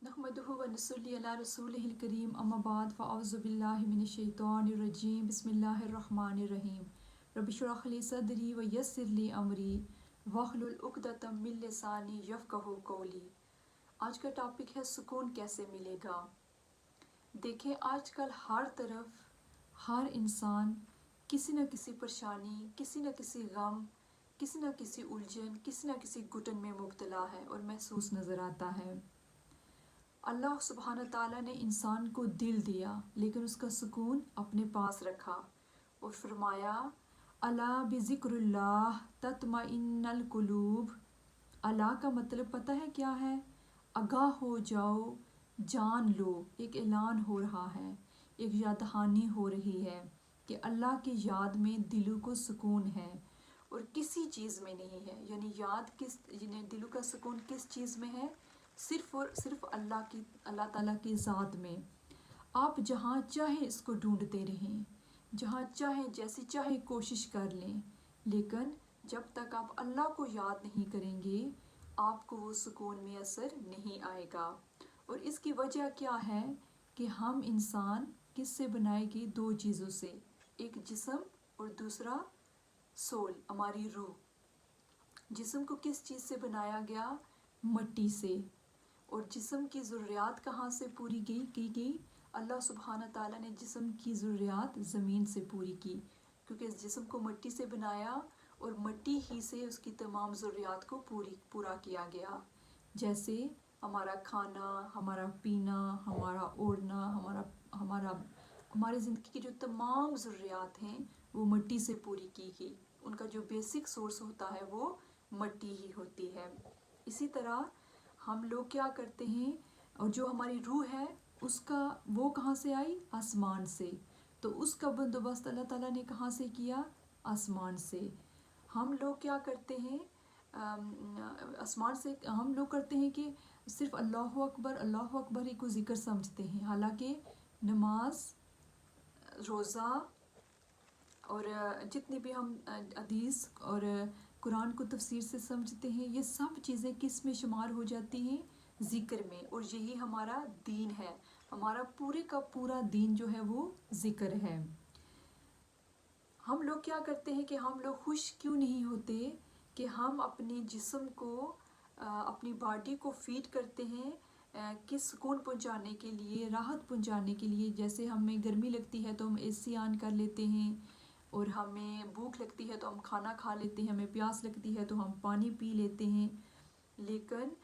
नहमदुहु व नसल्ली अला रसूलिहिल करीम अम्मा बाद फ़अऊज़ु बिल्लाहि मिनश शैतानिर रजीम बिस्मिल्लाहिर रहमानिर रहीम रब्बि इश्रह ली सदरी व यस्सिर ली अमरी वहलुल उक़दतम मिन लिसानी यफ़क़हू क़ौली। आज का टॉपिक है सुकून कैसे मिलेगा। देखें, आजकल हर तरफ हर इंसान किसी न किसी परेशानी, किसी न किसी गम, किसी न किसी उलझन, किसी न किसी घुटन में मुब्तला है और महसूस नज़र आता है। अल्लाह सुब्हान ताला ने इंसान को दिल दिया लेकिन उसका सुकून अपने पास रखा और फरमाया अला बिज़िक्रिल्लाह तत्मइन्नुल कुलूब। अला का मतलब पता है क्या है? आगाह हो जाओ, जान लो। एक ऐलान हो रहा है, एक याद दहानी हो रही है कि अल्लाह की याद में दिलों को सुकून है और किसी चीज़ में नहीं है। यानी दिलों का सुकून किस चीज़ में है? सिर्फ और सिर्फ अल्लाह ताला की ज़ात में। आप जहाँ चाहे इसको ढूंढते रहें, जहाँ चाहे जैसी चाहे कोशिश कर लें, लेकिन जब तक आप अल्लाह को याद नहीं करेंगे आपको वो सुकून में असर नहीं आएगा। और इसकी वजह क्या है कि हम इंसान किससे बनाए गए? दो चीज़ों से, एक जिस्म और दूसरा सोल, हमारी रूह। जिस्म को किस चीज़ से बनाया गया? मट्टी से। और जिस्म की ज़रूरियात कहाँ से पूरी की गई? अल्लाह सुब्हाना ताला ने जिस्म की ज़रूरियात ज़मीन से पूरी की, क्योंकि इस जिस्म को मिट्टी से बनाया और मिट्टी ही से उसकी तमाम ज़रूरियात को पूरा किया गया। जैसे हमारा खाना, हमारा पीना, हमारा ओढ़ना, हमारी ज़िंदगी की जो तमाम ज़रूरियात हैं वो मिट्टी से पूरी की गई। उनका जो बेसिक सोर्स होता है वो मिट्टी ही होती है। इसी तरह हम लोग क्या करते हैं, और जो हमारी रूह है उसका वो कहाँ से आई? आसमान से। तो उसका बंदोबस्त अल्लाह ताला ने कहाँ से किया? आसमान से। हम लोग क्या करते हैं? आसमान से हम लोग करते हैं कि सिर्फ अल्लाह अकबर ही को ज़िक्र समझते हैं, हालांकि नमाज, रोज़ा और जितनी भी हम हदीस और कुरान को तफसीर से समझते हैं, ये सब चीज़ें किस में शुमार हो जाती हैं? ज़िक्र में। और यही हमारा दीन है। हमारा पूरे का पूरा दीन जो है वो ज़िक्र है। हम लोग क्या करते हैं कि हम लोग खुश क्यों नहीं होते कि हम अपने जिस्म को, अपनी बॉडी को फीड करते हैं कि सुकून पहुंचाने के लिए, राहत पहुंचाने के लिए। जैसे हमें गर्मी लगती है तो हम एसी ऑन कर लेते हैं, और हमें भूख लगती है तो हम खाना खा लेते हैं, हमें प्यास लगती है तो हम पानी पी लेते हैं। लेकिन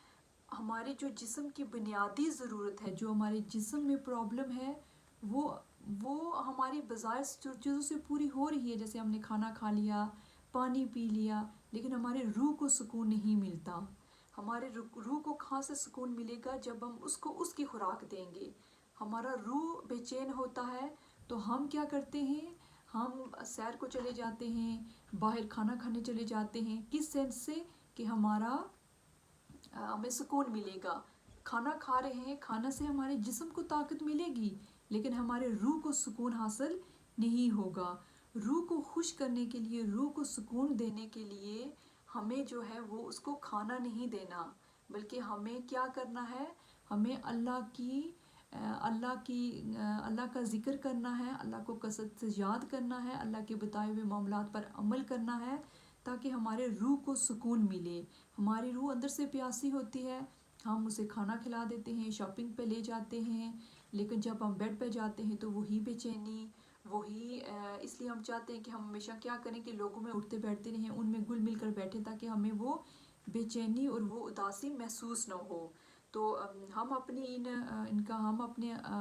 हमारे जो जिस्म की बुनियादी ज़रूरत है, जो हमारे जिस्म में प्रॉब्लम है, वो हमारी बज़ाहिर चीज़ों से पूरी हो रही है। जैसे हमने खाना खा लिया, पानी पी लिया, लेकिन हमारे रूह को सुकून नहीं मिलता। हमारे रूह को कहाँ से सुकून मिलेगा? जब हम उसको उसकी खुराक देंगे। हमारा रूह बेचैन होता है तो हम क्या करते हैं? हम सैर को चले जाते हैं, बाहर खाना खाने चले जाते हैं। किस सेंस से? कि हमें सुकून मिलेगा। खाना खा रहे हैं, खाना से हमारे जिस्म को ताकत मिलेगी, लेकिन हमारे रूह को सुकून हासिल नहीं होगा। रूह को खुश करने के लिए, रूह को सुकून देने के लिए हमें जो है वो उसको खाना नहीं देना, बल्कि हमें क्या करना है? हमें अल्लाह का ज़िक्र करना है, अल्लाह को कसरत से याद करना है, अल्लाह के बताए हुए मामलात पर अमल करना है, ताकि हमारे रूह को सुकून मिले। हमारी रूह अंदर से प्यासी होती है, हम उसे खाना खिला देते हैं, शॉपिंग पे ले जाते हैं, लेकिन जब हम बेड पे जाते हैं तो वही बेचैनी, इसलिए हम चाहते हैं कि हम हमेशा क्या करें कि लोगों में उठते बैठते रहें, उनमें घुल मिल कर बैठें, ताकि हमें वो बेचैनी और वो उदासी महसूस न हो। तो हम अपने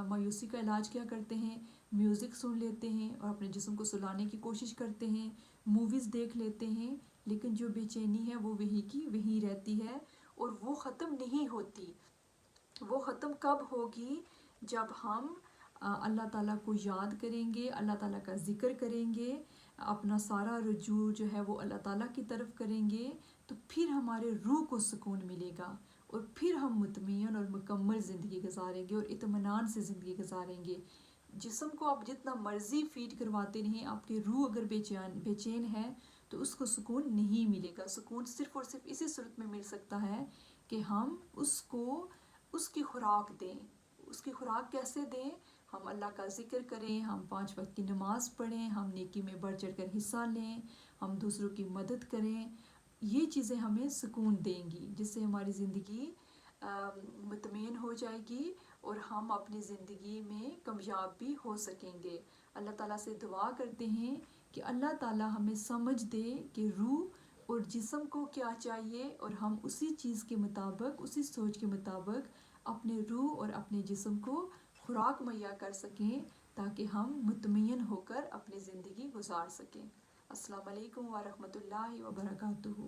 मायूसी का इलाज क्या करते हैं? म्यूज़िक सुन लेते हैं और अपने जिस्म को सुलाने की कोशिश करते हैं, मूवीज़ देख लेते हैं, लेकिन जो बेचैनी है वो वही की वही रहती है और वो ख़त्म नहीं होती। वो ख़त्म कब होगी? जब हम अल्लाह ताला को याद करेंगे, अल्लाह ताला का ज़िक्र करेंगे, अपना सारा रुजू जो है वो अल्लाह ताला की तरफ करेंगे, तो फिर हमारे रूह को सुकून मिलेगा और फिर हम मुतमईन और मुकम्मल ज़िंदगी गुजारेंगे और इत्मीनान से ज़िंदगी गुजारेंगे। जिस्म को आप जितना मर्ज़ी फीड करवाते रहें, आपकी रूह अगर बेचैन है तो उसको सुकून नहीं मिलेगा। सुकून सिर्फ़ और सिर्फ इसी सूरत में मिल सकता है कि हम उसको اس کی خوراک دیں. اس کی خوراک کیسے دیں؟ ہم اللہ کا ذکر کریں، ہم 5 وقت کی نماز پڑھیں، ہم نیکی میں بڑھ چڑھ کر حصہ لیں، ہم دوسروں کی مدد کریں. یہ چیزیں ہمیں سکون دیں گی، جس سے ہماری زندگی مطمئن ہو جائے گی اور ہم اپنی زندگی میں کامیاب بھی ہو سکیں گے. اللہ تعالیٰ سے دعا کرتے ہیں کہ اللہ تعالیٰ ہمیں سمجھ دے کہ روح اور جسم کو کیا چاہیے، اور ہم اسی چیز کے مطابق، اسی سوچ کے مطابق اپنے روح اور اپنے جسم کو خوراک مہیا کر سکیں، تاکہ ہم مطمئن ہو کر اپنی زندگی گزار سکیں. السلام علیکم ورحمۃ اللہ وبرکاتہ.